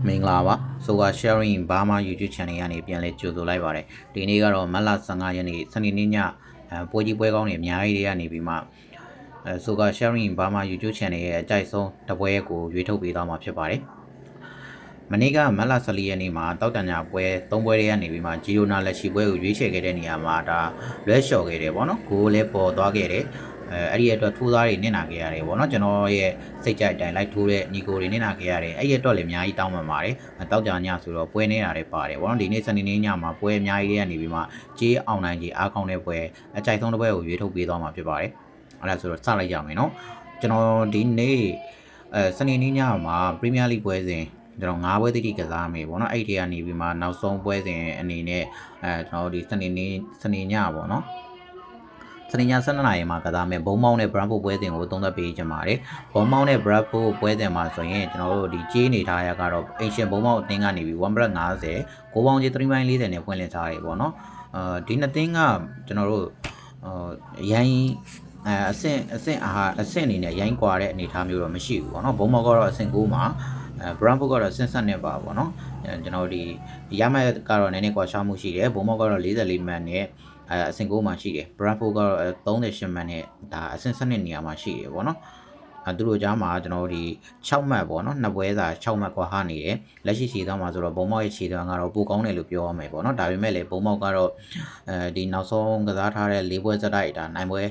မင်္ဂလာပါဆိုက sharing Burma YouTube channel ကနေပြန်လဲကြိုဆိုလိုက်ပါတယ်ဒီနေ့ကတော့မတ်လ15ရက်နေ့စနေနေ့ညပွဲကြီးပွဲကောင်းတွေအများကြီးတွေကနေပြီးမှဆိုက sharing Burma YouTube channel ရဲ့အကြိုက်ဆုံးတပွဲကိုရွေးထုတ်ပေးသွားမှာဖြစ်ပါတယ်မနေ့ကမတ်လ14ရက်နေ့မှာတောက်တန်ညာပွဲ3ပွဲတွေကနေပြီးမှဂျီရိုနာလက်ရှိပွဲကိုရွေးချယ်ခဲ့တဲ့နေရာမှာဒါလွဲလျှော်ခဲ့တယ်ပေါ့နော်ဂိုးလည်းပေါ်သွားခဲ့တယ်အဲ့ဒီအတွက်ထိုးသားတွေနစ်နာခဲ့ရတယ်ပေါ့နော်ကျွန်တော်ရဲ့စိတ်ကြိုက်တိုင်းလိုက်ထိုးတဲ့ညီကိုတွေနစ်နာခဲ့ရတယ်အဲ့ဒီအတွက်လည်းအများကြီးတောင်းပန်ပါတယ်တောက်ကြညဆိုတော့ပွဲနေတာတွေပါတယ်ပေါ့နော်ဒီနေ့စနေနေ့ညမှာပွဲအများကြီးတွေကနေပြီးမှကြေးအောင်နိုင်ကြီးအားကောင်းတဲ့ပွဲအကြိုက်ဆုံးတစ်ပွဲကိုရွေးထုတ်ပေးသွားမှာဖြစ်ပါတယ်အဲ့ဒါဆိုတော့စလိုက်ကြမယ်နော်ကျွန်တော်ဒီနေ့စနေနေ့ညမှာ Premier League ပွဲစဉ်ကျွန်တော်9ပွဲတိတိကစားမယ်ပေါ့နော်အဲ့ဒီကနေပြီးမှနောက်ဆုံးပွဲစဉ်အနေနဲ့ကျွန်တော်ဒီစနေညပေါ့နော်စနေည7နာရီမှာကစားမယ်ဘုံမောင်းနဲ့ Brentford ပွဲစဉ်ကိုသုံးသပ်ပေးကြပါတယ်ဘုံမောင်းနဲ့ Brentford ပွဲစဉ်မှာဆိုရင်ကျွန်တော်တို့ဒီကြေးနေထားရကတော့ Asian ဘုံမောင်းအသင်းကနေပြီး 1.50 ကိုပေါင်းကြီး3.40နဲ့ဖွင့်လှစ်ထားတယ်ပေါ့နော်ဒီနှစ်သင်းကကျွန်တော်တို့ရိုင်းအဆင့်အနေနဲ့ရိုင်းကွာတဲ့အနေအထားမျိုးတော့မရှိဘူးပေါ့နော်ဘုံမောင်းကတော့အဆင့်9မှာBrentford ကတော့ဆင်းဆက်နေပါပေါ့နော်ကျွန်တော်ဒီရမဲ့ကတော့နည်းနည်းကွာရှားမှုရှိတယ်ဘုံမောင်းကတော့44မှတ်နဲ့အဆင့်9မှာရှိတယ် Brentford ကတော့38မှတ်နဲ့ဒါအဆင့်7နေရာမှာရှိတယ်ပေါ့နော်သူတို့ကြားမှာကျွန်တော်ဒီ6မှတ်ပေါ့နော်နှစ်ပွဲသာ6မှတ်ကွာဟနေတယ်လက်ရှိခြေသားမှာဆိုတော့ဘုံမောက်ရဲ့ခြေသားကတော့ပိုကောင်းတယ်လို့ပြောရမယ်ပေါ့နော်ဒါပေမဲ့လည်းဘုံမောက်ကတော့ဒီနောက်ဆုံးကစားထားတဲ့၄ပွဲစတိုက်ဒါနိုင်ပွဲ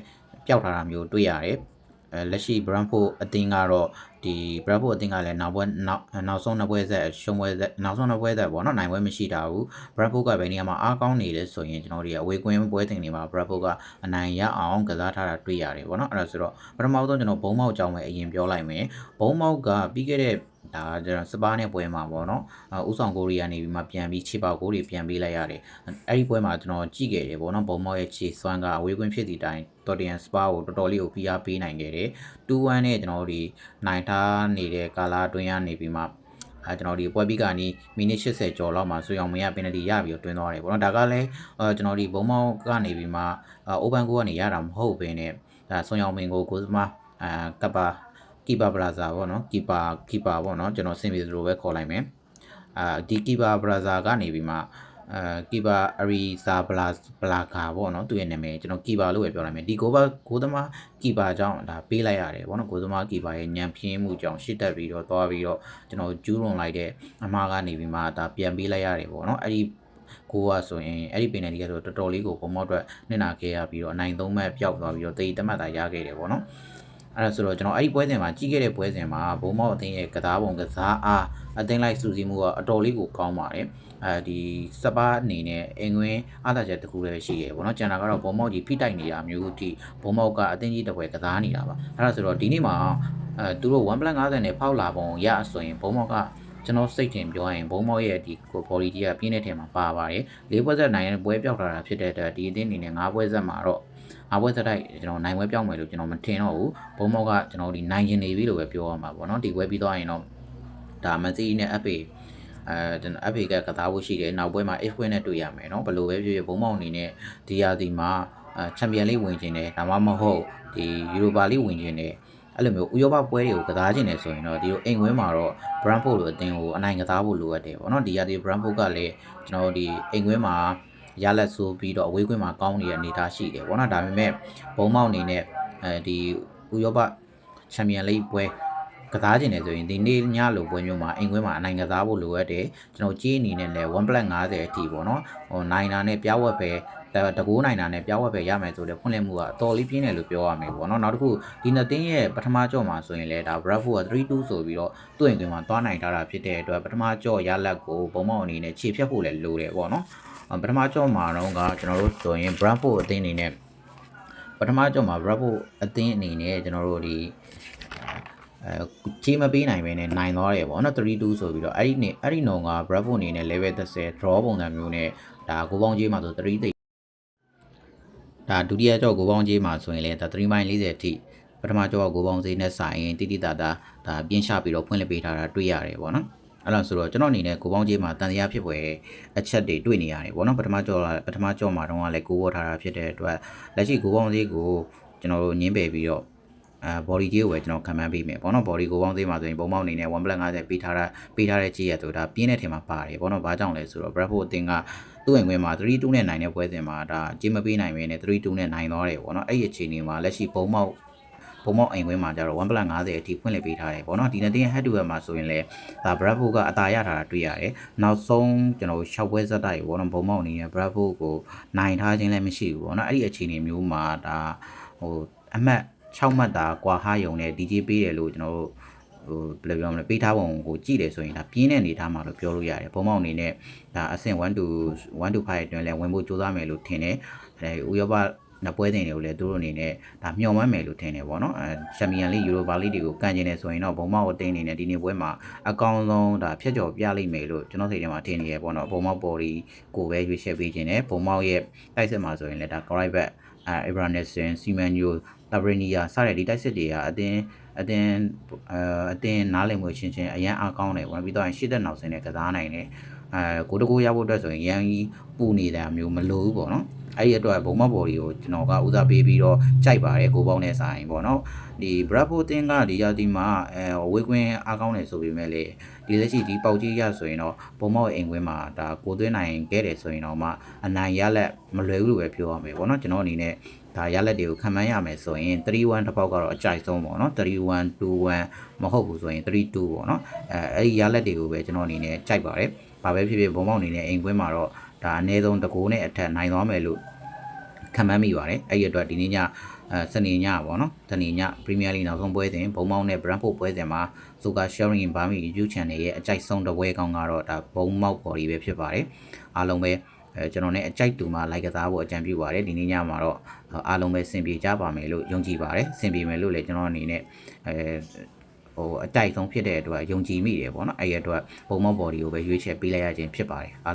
ပျောက်ထားတာမျိုးတွေ့ရတယ်လက်ရှိ Brentford အသင်းကတော့ဒီ Brentford အသင်းကလည်းနောက်ဆုံးနှစ်ပွဲဆက်ရှုံးပွဲဆက်နောက်ဆုံးနှစ်ပွဲဆက်ပေါ့နော်နိုင်ပွဲမရှိတာဘူး Brentford ကဘယ်နေရာမှာအားကောင်းနေလဲဆိုရင်ကျွန်တော်တို့အဝေးကွင်းပွဲတင်တွေမှာ Brentford ကအနိုင်ရအောင်ကစားထားတာတွေ့ရတယ်ပေါ့နော်အဲ့ဒါဆိုတော့ပထမဆုံးကျွန်တော်ဘုံမောက်အကြောင်းပဲအရင်ပြောလိုက်မယ်ဘုံမောက်ကပြီးခဲ့တဲ့ဒါကျွန်တော်စပါးနဲ့ပွဲမှာပေါ့နော်ဥဆောင်ကိုရီးယားနေပြီးမှပြန်ပြီးခြေပေါက်ကိုတွေပြန်ပေးလိုက်ရတယ်အဲ့ဒီပွဲမှာကျွန်တော်ကြည့်ခဲ့တယ်ပေါ့နော်ဘုံမောက်ရဲ့ခြေစွမ်းကအဝေးကွင်းဖြစ်သည့်တိုင်တော်တန်စပါးကိုတော်တော်လေးကိုဖိအားပေးနိုင်ခဲ့တယ်2-1နဲ့ကျွန်တော်တို့ဒီနိုင်ထားနေတဲ့ကာလာအတွင်းကနေပြီးမှကျွန်တော်ဒီပွဲပြီးကနေမိနစ်80ကျော်လောက်မှာဆွေအောင်မရပင်နတီရပြီးတော့တွင်းသွားတယ်ပေါ့နော်ဒါကလည်းကျွန်တော်ဒီဘုံမောက်ကနေပြီးမှအိုပန်ကိုကနေရတာမဟုတ်ဘဲနဲ့ဒါဆွေအောင်မင်ကိုစမကပ်ပါကီပါဘရာဇာပေါ့နော်ကီပါပေါ့နော်ကျွန်တော်စင်ပြီးသလိုပဲခေါ်လိုက်မယ်ဒီကီပါဘရာဇာကနေပြီးမှကီပါအရီဇာဘလာကာပေါ့နော်သူ့ရဲ့နာမည်ကျွန်တော်ကီပါလို့ပဲပြောလိုက်မယ်ဒီကိုသမားကီပါကြောင့်ဒါပေးလိုက်ရတယ်ပေါ့နော်ကိုသမားကီပါရဲ့ညံပြင်းမှုကြောင့်ရှစ်တက်ပြီးတော့သွားပြီးတော့ကျွန်တော်ကျူးလွန်လိုက်တဲ့အမှားကနေပြီးမှဒါပြန်ပေးလိုက်ရတယ်ပေါ့နော်အဲ့ဒီကိုကဆိုရင်အဲ့ဒီပင်နယ်ဒီကဆိုတော်တော်လေးကိုပုံမောက်အတွက်နစ်နာခဲ့ရပြီးတော့အနိုင်3မှတ်ပျောက်သွားပြီးတော့တေးတမတ်သာရခဲ့တယ်ပေါ့နော်အဲ့ဒါဆိုတော့ကျွန်တော်အဲ့ဒီပွဲစဉ်မှာကြီးခဲ့တဲ့ပွဲစဉ်မှာဘုံမောက်အသင်းရဲ့ကစားပုံကစားအားအသင်းလိုက်စုစည်းမှုကအတော်လေးကိုကောင်းပါတယ်ဒီစပါးအနေနဲ့အင်္ဂွင်းအားသာချက်တစ်ခုလည်းရှိရပေါ့နော်ကျန်တာကတော့ဘုံမောက်ကြီးဖိတိုက်နေတာမျိုးဒီဘုံမောက်ကအသင်းကြီးတစ်ပွဲကစားနေတာပါအဲ့ဒါဆိုတော့ဒီနေ့မှာသူတို့ 1.50 နဲ့ဖောက်လာပုံရဆိုရင်ဘုံမောက်ကကျွန်တော်စိတ်ထင်ပြောရင်ဘုံမောက်ရဲ့ဒီကို body ကြီးကပြင်းတဲ့ထဲမှာပါပါတယ်၄ပွဲဆက်နိုင်တဲ့ပွဲပြောက်လာတာဖြစ်တဲ့အတွက်ဒီအသင်းအနေနဲ့၅ပွဲဆက်မှာတော့အပွဲသက်တိုက်ကျွန်တော်နိုင်ပွဲပြောင်းမယ်လို့ကျွန်တော်မထင်တော့ဘူးဘုံမောက်ကကျွန်တော်ဒီနိုင်ရင်နေပြီလို့ပဲပြောရမှာပေါ့နော်ဒီပွဲပြီးသွားရင်တော့ဒါမန်စီးနဲ့ FA ကျွန်တော် FA ကစားဖို့ရှိတယ်နောက်ပွဲမှာ F-win နဲ့တွေ့ရမယ်เนาะဘယ်လိုပဲဖြစ်ဖြစ်ဘုံမောက်အနေနဲ့ဒီရာသီမှာချန်ပီယံလိဝင်ခြင်းတယ်ဒါမှမဟုတ်ဒီယူရိုပါလိဝင်ခြင်းတယ်အဲ့လိုမျိုးဥရောပပွဲတွေကိုကစားခြင်းတယ်ဆိုရင်တော့ဒီလိုအိမ်ဝင်းမှာတော့ Brentford လိုအသင်းကိုအနိုင်ကစားဖို့လိုအပ်တယ်ပေါ့နော်ဒီရာသီ Brentford ကလည်းကျွန်တော်ဒီအိမ်ဝင်းမှာရလက်ဆိုပြီးတော့အဝေးကွင်းမှာကောင်းနေတဲ့အနေအထားရှိတယ်ပေါ့နော်ဒါပေမဲ့ဘုံမောက်အနေနဲ့ဒီဥရောပချန်ပီယံလိပွဲကစားခြင်းတယ်ဆိုရင်ဒီနေ့ညလိုပွဲမျိုးမှာအိမ်ကွင်းမှာအနိုင်ကစားဖို့လိုအပ်တယ်ကျွန်တော်ကြေးအနေနဲ့လည်း 1.50 အထိပေါ့နော်ဟိုနိုင်တာနဲ့ပြားဝက်ပဲတကူနိုင်တာနဲ့ပြားဝက်ပဲရမယ်ဆိုတော့ဖွင့်လှစ်မှုကအတော်လေးပြင်းတယ်လို့ပြောရမယ်ပေါ့နော်နောက်တစ်ခုဒီနှစ်သင်းရဲ့ပထမကြော့မှာဆိုရင်လည်းဒါ Brentford က3-2ဆိုပြီးတော့သူ့အိမ်ကွင်းမှာသွားနိုင်ထားတာဖြစ်တဲ့အတွက်ပထမကြော့ရလက်ကိုဘုံမောက်အနေနဲ့ခြေဖြတ်ဖို့လည်းလိုတယ်ပေါ့နော်ပထမကြော့မှာတော့ကကျွန်တော်တို့ဆိုရင် Brentford အသင်းအနေနဲ့ပထမကြော့မှာ Brentford အသင်းအနေနဲ့ကျွန်တော်တို့ဒီကြီးမပေးနိုင်ပဲနဲ့နိုင်သွားတယ်ပေါ့နော်3-2ဆိုပြီးတော့အဲ့ဒီနှုံက Brentford အနေနဲ့ level 30 draw ပုံစံမျိုးနဲ့ဒါကိုပေါင်းကြီးမှာဆို3သိဒါဒုတိယကြော့ကိုပေါင်းကြီးမှာဆိုရင်လည်းဒါ3.40အထိပထမကြော့ကိုပေါင်းဈေးနဲ့ဆိုင်ရင်တိတိတသာဒါပြင်းချပြီးတော့ဖွင့်လှစ်ပေးထားတာတွေ့ရတယ်ပေါ့နော်အဲ့လိုဆိုတော့ကျွန်တော်အနေနဲ့ကိုပေါင်းကြီးမှာတန်တရားဖြစ်ပွဲအချက်တွေတွေ့နေရတယ်ပေါ့နော်ပထမကြော့မှာတော့လည်းကိုဝေါ်ထားတာဖြစ်တဲ့အတွက်လက်ရှိကိုပေါင်းကြီးကိုကျွန်တော်တို့ညင်းပယ်ပြီးတော့ body ကြီးကိုပဲကျွန်တော်ခံမှန်းပေးမယ်ပေါ့နော် body ကိုပေါင်းသေးမှာဆိုရင်ဘုံပေါက်အနေနဲ့ 1+50 ပေးထားတဲ့ကြီးရဆိုဒါပြင်းတဲ့ထင်မှာပါတယ်ပေါ့နော်ဘာကြောင့်လဲဆိုတော့ Bradford အသင်းကသူ့ဝင်ခွင့်မှာ3-2နဲ့နိုင်တဲ့ပွဲစဉ်မှာဒါကြေးမပေးနိုင်ဘဲနဲ့3-2နဲ့နိုင်သွားတယ်ပေါ့နော်အဲ့ဒီအခြေအနေမှာလက်ရှိဘုံပေါက်အိမ်ခွင်းမှာကျတော့ 1+50 အထိဖွင့်လှစ်ပေးထားတယ်ပေါ့နော်ဒီနေ့တင်း head to head မှာဆိုရင်လည်းဒါ Bradford ကအသာရထားတာတွေ့ရတယ်နောက်ဆုံးကျွန်တော်6ပွဲဆက်တိုက်ပေါ့နော်ဘုံပေါက်အနေနဲ့ Bradford ကိုနိုင်ထားခြင်းလည်းမရှိဘူးပေါ့နော်အဲ့ဒီအခြေအနေမျိုးမှာဒါအမှတ်6မှတ်တာကွာဟားယုံနဲ့ DJ ပေးတယ်လို့ကျွန်တော်တို့ဘယ်လိုပြောမလဲပေးထားပုံကိုကြည့်တယ်ဆိုရင်ဒါပြင်းတဲ့အနေထားမှာလို့ပြောလို့ရတယ်ဘုံပေါက်အနေနဲ့ဒါအဆင့်1 to 5အတွင်းလဲဝင်ဖို့ကြိုးစားမယ်လို့ထင်တယ်ဥရောပနပွဲတင်တွေကိုလည်းသူတို့အနေနဲ့ဒါမျှော်မှန်းမယ်လို့ထင်တယ်ပေါ့နော်ချန်ပီယံလိယူရိုပါလိတွေကိုကန်ကျင်နေဆိုရင်တော့ဘုံမောက်အသင်းအနေနဲ့ဒီနေ့ပွဲမှာအကောင်းဆုံးဒါဖြတ်ကျော်ပြလိမ့်မယ်လို့ကျွန်တော်စိတ်ထဲမှာထင်နေရပေါ့နော်ဘုံမောက်ပေါ်ဒီကိုပဲရွေးချယ်ပေးခြင်းနဲ့ဘုံမောက်ရဲ့တိုက်စစ်မှာဆိုရင်လည်းဒါ Correct Ibranessen Simenyo Tabrania စတဲ့ဒီတိုက်စစ်တွေကအတင်းနားလည်မှုချင်းအရန်အားကောင်းတယ်ပေါ့နော်ပြီးတော့ရှေ့သက်နောက်ဆင်းနဲ့ကစားနိုင်တယ်ကိုတကူရဖို့အတွက်ဆိုရင်ရန်ကြီးပူနေတာမျိုးမလိုဘူးပေါ့နော်အဲ့ဒီအတွက်ဘုံမဘော်ဒီကိုကျွန်တော်ကဦးစားပေးပြီးတော့ကြိုက်ပါတယ်ကိုပေါင်းနဲ့ဆိုင်ပေါ့နော်ဒီ Bradford တင်ကဒီရာသီမှာဝေးကွင်းအားကောင်းတယ်ဆိုပေမဲ့လေဒီလက်ရှိဒီပေါက်ကြီးရဆိုရင်တော့ဘုံမောက်အိမ်ကွင်းမှာဒါကိုသွင်းနိုင်ခဲ့တယ်ဆိုရင်တော့မှအနိုင်ရလက်မလွယ်ဘူးလို့ပဲပြောရမယ်ပေါ့နော်ကျွန်တော်အနေနဲ့ဒါရလက်တွေကိုခံမှန်းရမယ်ဆိုရင်3-1တစ်ပေါက်ကတော့အကြိုက်ဆုံးပေါ့နော်3-1 2-1မဟုတ်ဘူးဆိုရင်3-2ပေါ့နော်အဲ့ဒီရလက်တွေကိုပဲကျွန်တော်အနေနဲ့ကြိုက်ပါတယ်ဘာပဲဖြစ်ဖြစ်ဘုံမောက်အနေနဲ့အိမ်ကွင်းမှာတော့ဒါအနည်းဆုံးတကူနဲ့အထက်နိုင်သွားမယ်လို့ခံမှန်းမိပါတယ်အဲ့ဒီအတွက်ဒီနေ့ညစနေညပေါ့နော်စနေည Premier League နောက်ဆုံးပွဲစဉ်ဘုံမောက်နဲ့ Brentford ပွဲစဉ်မှာ Soka Sharing Bami YouTube Channel ရဲ့အကြိုက်ဆုံးတစ်ပွဲကောင်းကတော့ဒါဘုံမောက်ပေါ်ကြီးပဲဖြစ်ပါတယ်အားလုံးပဲကျွန်တော်နဲ့အကြိုက်တူမှာလိုက်ကစားဖို့အကြံပြုပါတယ်ဒီနေ့ညမှာတော့အားလုံးပဲစင်ပြေကြပါမယ်လို့ယုံကြည်ပါတယ်စင်ပြေမယ်လို့လည်းကျွန်တော်အနေနဲ့အတိုက်ဆုံးဖြစ်တဲ့အတွက်ယုံကြည်မိတယ်ပေါ့နော်အဲ့ဒီအတွက်ဘုံမောက်ပေါ်ဒီကိုပဲရွေးချယ်ပေးလိုက်ရခြင်းဖြစ်ပါတယ်